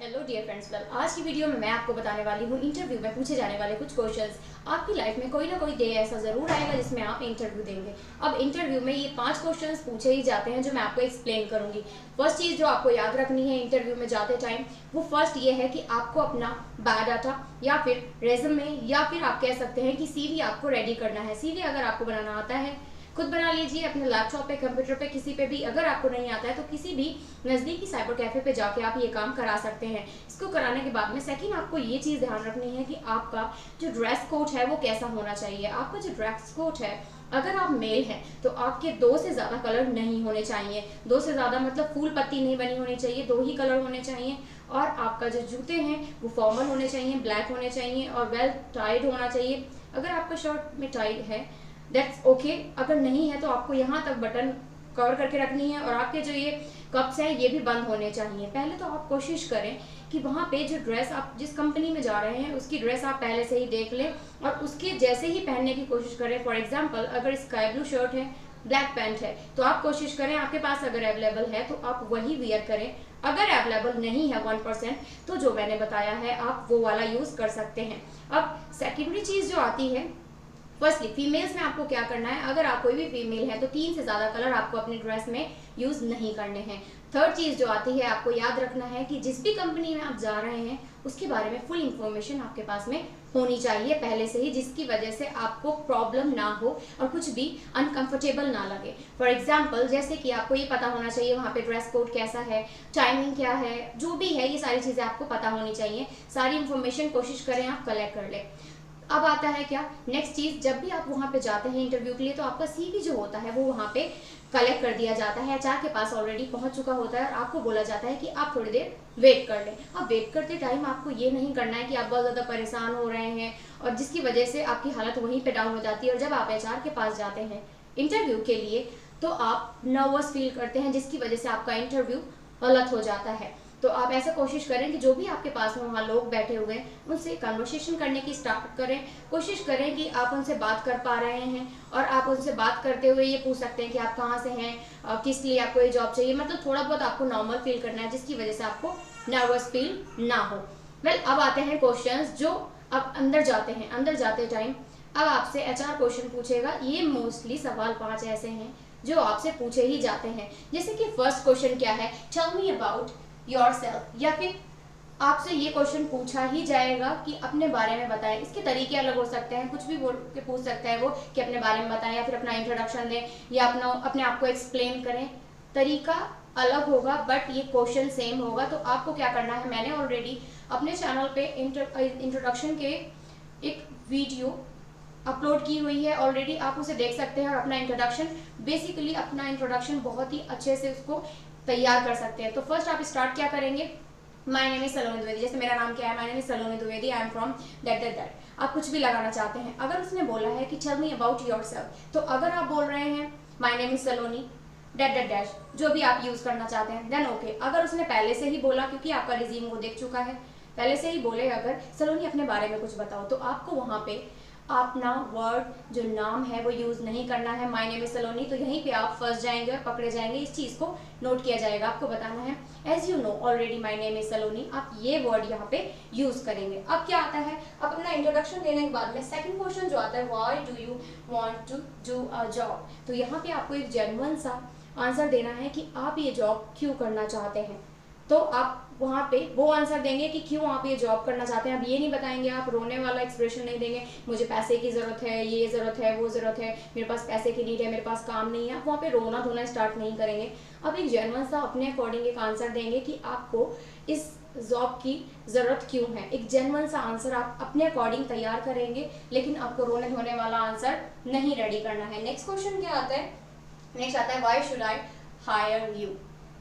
Hello dear friends, आज की video में मैं आपको बताने वाली हूँ इंटरव्यू में पूछे जाने वाले कुछ क्वेश्चंस। आपकी लाइफ में कोई ना कोई डे ऐसा ज़रूर आएगा जिसमें आप इंटरव्यू देंगे। अब इंटरव्यू में ये 5 क्वेश्चंस पूछे ही जाते हैं जो मैं आपको एक्सप्लेन करूंगी। फर्स्ट चीज़ जो आपको याद रखनी है इंटरव्यू में जाते टाइम, वो फर्स्ट ये है कि आपको अपना बायोडाटा या फिर रेज्यूमे या फिर आप कह सकते हैं कि सीवी आपको रेडी करना है। सीवी अगर आपको बनाना आता है खुद बना लीजिए, अपने लैपटॉप पे, कंप्यूटर पे, किसी पे भी। अगर आपको नहीं आता है तो किसी भी नज़दीकी साइबर कैफे पे जाके आप ये काम करा सकते हैं। इसको कराने के बाद में सेकंड आपको ये चीज़ ध्यान रखनी है कि आपका जो ड्रेस कोड है वो कैसा होना चाहिए। आपका जो ड्रेस कोड है, अगर आप मेल हैं तो आपके 2 से ज़्यादा कलर नहीं होने चाहिए। 2 से ज़्यादा मतलब फूल पत्ती नहीं बनी होनी चाहिए, 2 ही कलर होने चाहिए। और आपका जो जूते हैं वो फॉर्मल होने चाहिए, ब्लैक होने चाहिए और वेल टाइड होना चाहिए। अगर आपका शर्ट में टाइड है दैट्स ओके, अगर नहीं है तो आपको यहाँ तक बटन कवर करके रखनी है। और आपके जो ये कप्स हैं ये भी बंद होने चाहिए। पहले तो आप कोशिश करें कि वहाँ पे जो ड्रेस आप जिस कंपनी में जा रहे हैं उसकी ड्रेस आप पहले से ही देख लें और उसके जैसे ही पहनने की कोशिश करें। फॉर एग्जांपल, अगर स्काई ब्लू शर्ट है, ब्लैक पैंट है, तो आप कोशिश करें आपके पास अगर अवेलेबल है तो आप वही वियर करें। अगर अवेलेबल नहीं है 1% तो जो मैंने बताया है आप वो वाला यूज़ कर सकते हैं। अब सेकेंडरी चीज़ जो आती है, फर्स्टली फीमेल्स में आपको क्या करना है, अगर आप कोई भी फीमेल है तो 3 से ज़्यादा कलर आपको अपनी ड्रेस में यूज़ नहीं करने हैं। थर्ड चीज़ जो आती है, आपको याद रखना है कि जिस भी कंपनी में आप जा रहे हैं उसके बारे में फुल इंफॉर्मेशन आपके पास में होनी चाहिए पहले से ही, जिसकी वजह से आपको प्रॉब्लम ना हो और कुछ भी अनकंफर्टेबल ना लगे। फॉर एग्जाम्पल, जैसे कि आपको ये पता होना चाहिए वहाँ पे ड्रेस कोड कैसा है, टाइमिंग क्या है, जो भी है ये सारी चीज़ें आपको पता होनी चाहिए। सारी इंफॉर्मेशन कोशिश करें आप कलेक्ट कर लें। अब आता है क्या नेक्स्ट चीज़, जब भी आप वहाँ पे जाते हैं इंटरव्यू के लिए तो आपका सीवी जो होता है वो वहाँ पे कलेक्ट कर दिया जाता है। एचआर के पास ऑलरेडी पहुँच चुका होता है और आपको बोला जाता है कि आप थोड़ी देर वेट कर लें। अब वेट करते टाइम आपको ये नहीं करना है कि आप बहुत ज़्यादा परेशान हो रहे हैं और जिसकी वजह से आपकी हालत वहीं पर डाउन हो जाती है। और जब आप एचआर के पास जाते हैं इंटरव्यू के लिए तो आप नर्वस फील करते हैं, जिसकी वजह से आपका इंटरव्यू गलत हो जाता है। तो आप ऐसा कोशिश करें कि जो भी आपके पास में वहाँ लोग बैठे हुए हैं उनसे कन्वर्सेशन करने की स्टार्ट करें। कोशिश करें कि आप उनसे बात कर पा रहे हैं और आप उनसे बात करते हुए ये पूछ सकते हैं कि आप कहाँ से हैं, किस लिए आपको ये जॉब चाहिए। मतलब थोड़ा बहुत आपको नॉर्मल फील करना है जिसकी वजह से आपको नर्वस फील ना हो। अब आते हैं क्वेश्चंस जो अब अंदर जाते हैं। अंदर जाते टाइम अब आपसे एचआर क्वेश्चन पूछेगा। ये मोस्टली सवाल 5 ऐसे हैं जो आपसे पूछे ही जाते हैं। जैसे कि फर्स्ट क्वेश्चन क्या है, टेल मी अबाउट योरसेल्फ, या फिर आपसे ये क्वेश्चन पूछा ही जाएगा कि अपने बारे में बताएं। इसके तरीके अलग हो सकते हैं, कुछ भी बोल के पूछ सकता है वो कि अपने बारे में बताएं या फिर अपना इंट्रोडक्शन दें या अपने आप को एक्सप्लेन करें। तरीका अलग होगा बट ये क्वेश्चन सेम होगा। तो आपको क्या करना है, मैंने ऑलरेडी अपने चैनल पे इंट्रोडक्शन के एक वीडियो अपलोड की हुई है ऑलरेडी, आप उसे देख सकते हैं और अपना इंट्रोडक्शन बेसिकली अपना इंट्रोडक्शन बहुत ही अच्छे से उसको तैयार कर सकते हैं। तो फर्स्ट आप स्टार्ट क्या करेंगे, माय नेम इज सलोनी द्विवेदी। जैसे मेरा नाम क्या है, my name is Saloni Dwivedi, I am from that that that. आप कुछ भी लगाना चाहते हैं। अगर उसने बोला है कि टेल मी अबाउट योरसेल्फ, तो अगर आप बोल रहे हैं my name is Saloni that that dash, जो भी आप यूज करना चाहते हैं, देन ओके। अगर उसने पहले से ही बोला, क्योंकि आपका रिज्यूम वो देख चुका है, पहले से ही बोले अगर सलोनी अपने बारे में कुछ बताओ, तो आपको वहाँ पे अपना वर्ड जो नाम है वो यूज़ नहीं करना है, माय नेम इज सलोनी। तो यहीं पे आप फंस जाएंगे और पकड़े जाएंगे। इस चीज़ को नोट किया जाएगा। आपको बताना है as you know already my name is Saloni, आप ये वर्ड यहाँ पे यूज़ करेंगे। अब क्या आता है, अब अपना इंट्रोडक्शन देने के बाद में सेकंड क्वेश्चन जो आता है, why do you want to do a job. तो यहाँ पे आपको एक जेन्युइन सा आंसर देना है कि आप ये जॉब क्यों करना चाहते हैं। तो आप वहाँ पे वो आंसर देंगे कि क्यों आप ये जॉब करना चाहते हैं। अब ये नहीं बताएंगे, आप रोने वाला एक्सप्रेशन नहीं देंगे, मुझे पैसे की ज़रूरत है, ये ज़रूरत है, वो ज़रूरत है, मेरे पास पैसे की नीड है, मेरे पास काम नहीं है। आप वहाँ पे रोना धोना स्टार्ट नहीं करेंगे। अब एक जेन्युइन सा अपने अकॉर्डिंग एक आंसर देंगे कि आपको इस जॉब की ज़रूरत क्यों है। एक जेन्युइन सा आंसर आप अपने अकॉर्डिंग तैयार करेंगे, लेकिन आपको रोने धोने वाला आंसर नहीं रेडी करना है। नेक्स्ट क्वेश्चन क्या आता है, नेक्स्ट आता है why should I hire you.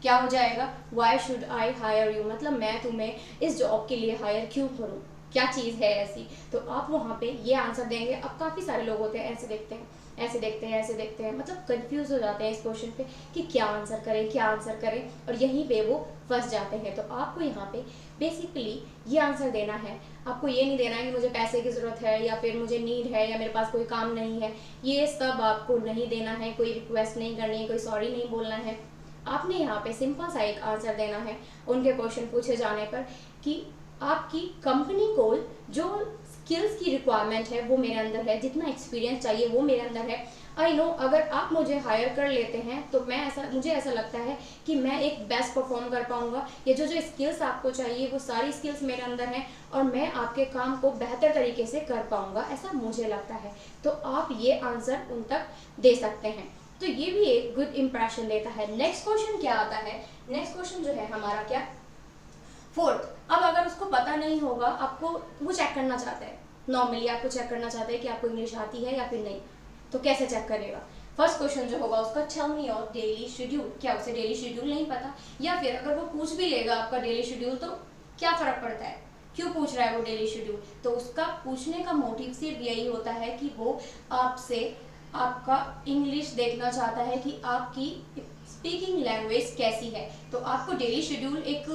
क्या हो जाएगा, why should I hire you, मतलब मैं तुम्हें इस जॉब के लिए हायर क्यों करूँ, क्या चीज़ है ऐसी। तो आप वहाँ पे ये आंसर देंगे। अब काफ़ी सारे लोग होते हैं ऐसे देखते हैं, ऐसे देखते हैं, ऐसे देखते हैं, मतलब कंफ्यूज हो जाते हैं इस क्वेश्चन पे कि क्या आंसर करें, क्या आंसर करें, और यहीं पे वो फंस जाते हैं। तो आपको यहाँ पे बेसिकली ये आंसर देना है। आपको ये नहीं देना है कि मुझे पैसे की ज़रूरत है या फिर मुझे नीड है या मेरे पास कोई काम नहीं है। ये सब आपको नहीं देना है, कोई रिक्वेस्ट नहीं करनी है, कोई सॉरी नहीं बोलना है। आपने यहाँ पे सिंपल सा एक आंसर देना है उनके क्वेश्चन पूछे जाने पर कि आपकी कंपनी को जो स्किल्स की रिक्वायरमेंट है वो मेरे अंदर है, जितना एक्सपीरियंस चाहिए वो मेरे अंदर है। आई नो अगर आप मुझे हायर कर लेते हैं तो मुझे ऐसा लगता है कि मैं एक बेस्ट परफॉर्म कर पाऊंगा। ये जो जो स्किल्स आपको चाहिए वो सारी स्किल्स मेरे अंदर हैं और मैं आपके काम को बेहतर तरीके से कर पाऊंगा, ऐसा मुझे लगता है। तो आप ये आंसर उन तक दे सकते हैं, तो ये भी एक गुड इंप्रेशन देता है। नेक्स्ट क्वेश्चन क्या आता है, नेक्स्ट क्वेश्चन जो है हमारा क्या, फोर्थ। अब अगर उसको पता नहीं होगा, आपको वो चेक करना चाहता है, नॉर्मली आपको चेक करना चाहता है कि आपको इंग्लिश आती है या फिर नहीं, तो कैसे चेक करेगा। फर्स्ट क्वेश्चन जो होगा उसका tell me your daily schedule, क्या उसे डेली शेड्यूल नहीं पता, या फिर अगर वो पूछ भी लेगा आपका डेली शेड्यूल तो क्या फर्क पड़ता है, क्यों पूछ रहा है वो डेली शेड्यूल। तो उसका पूछने का मोटिव सिर्फ यही होता है कि वो आपसे आपका इंग्लिश देखना चाहता है कि आपकी स्पीकिंग लैंग्वेज कैसी है। तो आपको डेली शेड्यूल एक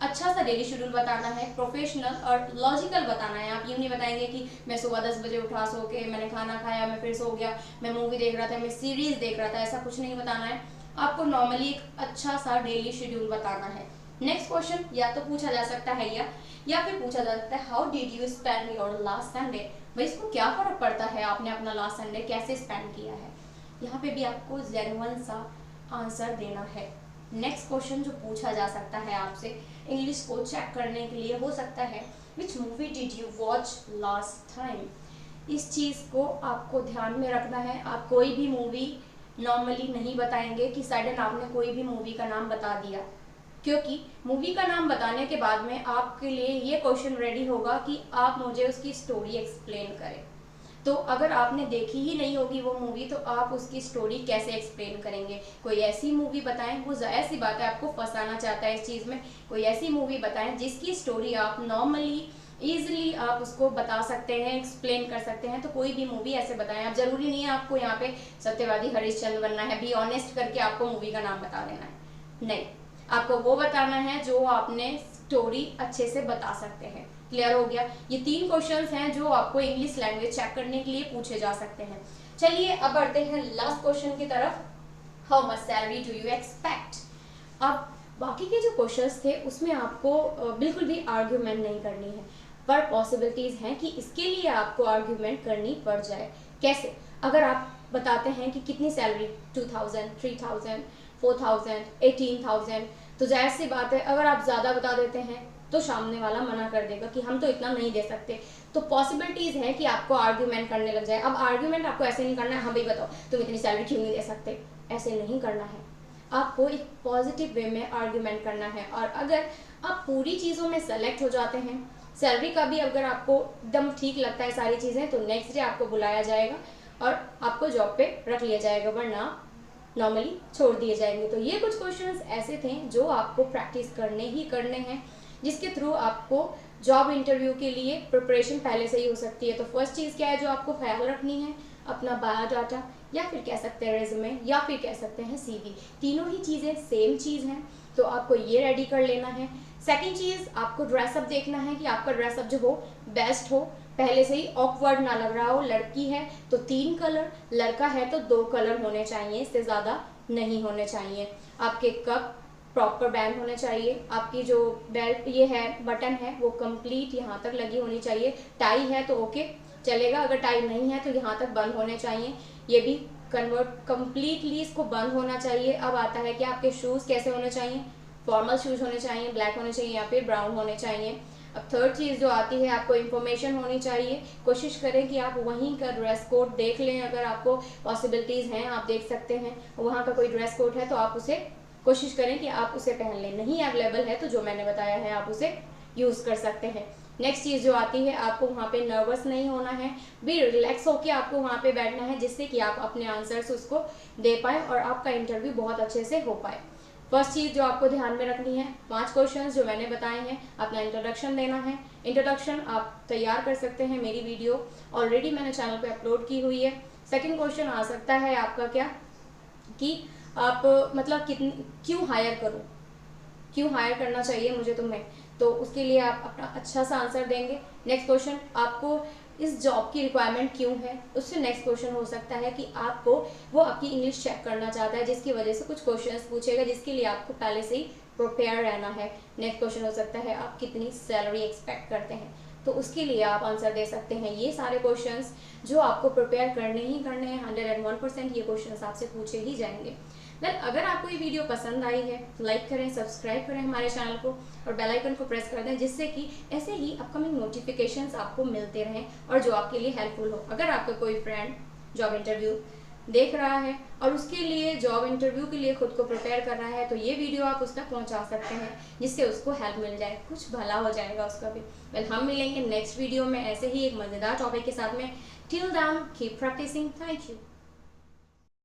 अच्छा सा डेली शेड्यूल बताना है, प्रोफेशनल और लॉजिकल बताना है। आप यूँ नहीं बताएंगे कि मैं सुबह 10 बजे उठा, सो के मैंने खाना खाया, मैं फिर सो गया, मैं मूवी देख रहा था, मैं सीरीज देख रहा था, ऐसा कुछ नहीं बताना है। आपको नॉर्मली एक अच्छा सा डेली शेड्यूल बताना है। नेक्स्ट क्वेश्चन या तो पूछा जा सकता है या फिर पूछा जा सकता है how did you spend your last Sunday, भाई इसको क्या फर्क पड़ता है आपने अपना लास्ट संडे कैसे स्पेंड किया है। यहाँ पे भी आपको जेन्युइन सा आंसर देना है। नेक्स्ट क्वेश्चन जो पूछा जा सकता है आपसे इंग्लिश को चेक करने के लिए हो सकता है which movie did you watch last time. इस चीज़ को आपको ध्यान में रखना है। आप कोई भी मूवी नॉर्मली नहीं बताएंगे कि सडन आपने कोई भी मूवी का नाम बता दिया, क्योंकि मूवी का नाम बताने के बाद में आपके लिए ये क्वेश्चन रेडी होगा कि आप मुझे उसकी स्टोरी एक्सप्लेन करें। तो अगर आपने देखी ही नहीं होगी वो मूवी तो आप उसकी स्टोरी कैसे एक्सप्लेन करेंगे। कोई ऐसी मूवी बताएं, वो जाहिर सी बात है आपको फंसाना चाहता है इस चीज़ में। कोई ऐसी मूवी बताएं जिसकी स्टोरी आप नॉर्मली ईजिली आप उसको बता सकते हैं, एक्सप्लेन कर सकते हैं। तो कोई भी मूवी ऐसे बताएं। आप जरूरी नहीं है आपको यहाँ पे सत्यवादी हरिश्चंद्र बनना है, बी ऑनेस्ट करके आपको मूवी का नाम बता देना है, नहीं, आपको वो बताना है जो आपने स्टोरी अच्छे से बता सकते हैं। क्लियर हो गया। ये 3 क्वेश्चंस हैं जो आपको इंग्लिश लैंग्वेज चेक करने के लिए पूछे जा सकते हैं। चलिए अब बढ़ते हैं लास्ट क्वेश्चन की तरफ, how much salary do you expect. अब बाकी के जो क्वेश्चंस थे उसमें आपको बिल्कुल भी आर्ग्यूमेंट नहीं करनी है, पर पॉसिबिलिटीज हैं कि इसके लिए आपको आर्ग्यूमेंट करनी पड़ जाए। कैसे, अगर आप बताते हैं कि कितनी सैलरी 2000, 3000, 4000, 18000, तो जाहिर सी बात है अगर आप ज़्यादा बता देते हैं तो सामने वाला मना कर देगा कि हम तो इतना नहीं दे सकते। तो पॉसिबिलिटीज़ है कि आपको आर्ग्यूमेंट करने लग जाए। अब आर्ग्यूमेंट आपको ऐसे नहीं करना है, हाँ भाई बताओ तुम इतनी सैलरी क्यों नहीं दे सकते, ऐसे नहीं करना है। आपको एक पॉजिटिव वे में आर्ग्यूमेंट करना है। और अगर आप पूरी चीज़ों में सेलेक्ट हो जाते हैं, सैलरी का भी अगर आपको एकदम ठीक लगता है सारी चीज़ें, तो नेक्स्ट डे आपको बुलाया जाएगा और आपको जॉब पे रख लिया जाएगा, वरना नॉर्मली छोड़ दिए जाएंगे। तो ये कुछ क्वेश्चंस ऐसे थे जो आपको प्रैक्टिस करने ही करने हैं, जिसके थ्रू आपको जॉब इंटरव्यू के लिए प्रिपरेशन पहले से ही हो सकती है। तो फर्स्ट चीज़ क्या है जो आपको ख्याल रखनी है, अपना बायोडाटा या फिर कह सकते हैं रेज्यूमे या फिर कह सकते हैं सीवी, तीनों ही चीज़ें सेम चीज़ हैं, तो आपको ये रेडी कर लेना है। सेकेंड चीज़, आपको ड्रेसअप देखना है कि आपका ड्रेसअप जो हो बेस्ट हो, पहले से ही ऑकवर्ड ना लग रहा हो। लड़की है तो 3 कलर, लड़का है तो 2 कलर होने चाहिए, इससे ज़्यादा नहीं होने चाहिए। आपके कप प्रॉपर बैंड होने चाहिए, आपकी जो बेल्ट ये है बटन है वो कंप्लीट यहाँ तक लगी होनी चाहिए। टाई है तो ओके चलेगा, अगर टाई नहीं है तो यहाँ तक बंद होने चाहिए, ये भी कंप्लीटली इसको बंद होना चाहिए। अब आता है कि आपके शूज़ कैसे होने चाहिए, फॉर्मल शूज़ होने चाहिए, ब्लैक होने चाहिए या फिर ब्राउन होने चाहिए। अब थर्ड चीज़ जो आती है, आपको इन्फॉर्मेशन होनी चाहिए। कोशिश करें कि आप वहीं का ड्रेस कोड देख लें, अगर आपको पॉसिबिलिटीज़ हैं आप देख सकते हैं वहाँ का कोई ड्रेस कोड है तो आप उसे कोशिश करें कि आप उसे पहन लें। नहीं अवेलेबल है तो जो मैंने बताया है आप उसे यूज़ कर सकते हैं। नेक्स्ट चीज़ जो आती है, आपको वहाँ पे नर्वस नहीं होना है, भी रिलैक्स होकर आपको वहाँ पे बैठना है, जिससे कि आप अपने आंसर्स उसको दे पाएँ और आपका इंटरव्यू बहुत अच्छे से हो पाए। फर्स्ट चीज़ जो आपको ध्यान में रखनी है, 5 क्वेश्चंस जो मैंने बताए हैं, अपना इंट्रोडक्शन देना है। इंट्रोडक्शन आप तैयार कर सकते हैं, मेरी वीडियो ऑलरेडी मैंने चैनल पे अपलोड की हुई है। सेकंड क्वेश्चन आ सकता है आपका क्या कि आप मतलब क्यों हायर करूं, क्यों हायर करना चाहिए मुझे तुम्हें, तो उसके लिए आप अपना अच्छा सा आंसर देंगे। नेक्स्ट क्वेश्चन, आपको इस जॉब की रिक्वायरमेंट क्यों है। उससे नेक्स्ट क्वेश्चन हो सकता है कि आपको वो आपकी इंग्लिश चेक करना चाहता है, जिसकी वजह से कुछ क्वेश्चंस पूछेगा, जिसके लिए आपको पहले से ही प्रिपेयर रहना है। नेक्स्ट क्वेश्चन हो सकता है आप कितनी सैलरी एक्सपेक्ट करते हैं, तो उसके लिए आप आंसर दे सकते हैं। ये सारे क्वेश्चंस जो आपको प्रिपेयर करने ही करने हैं, 101% ये क्वेश्चंस आपसे पूछे ही जाएंगे। अगर आपको ये वीडियो पसंद आई है तो लाइक करें, सब्सक्राइब करें हमारे चैनल को और बेल आइकन को प्रेस कर दें, जिससे कि ऐसे ही अपकमिंग नोटिफिकेशंस आपको मिलते रहें और जो आपके लिए हेल्पफुल हो। अगर आपका कोई फ्रेंड जॉब इंटरव्यू देख रहा है और उसके लिए जॉब इंटरव्यू के लिए खुद को प्रिपेयर कर रहा है, तो ये वीडियो आप उस तक पहुंचा सकते हैं, जिससे उसको हेल्प मिल जाए, कुछ भला हो जाएगा उसका भी। हम मिलेंगे नेक्स्ट वीडियो में ऐसे ही एक मज़ेदार टॉपिक के साथ में। Till then keep practising. Thank you.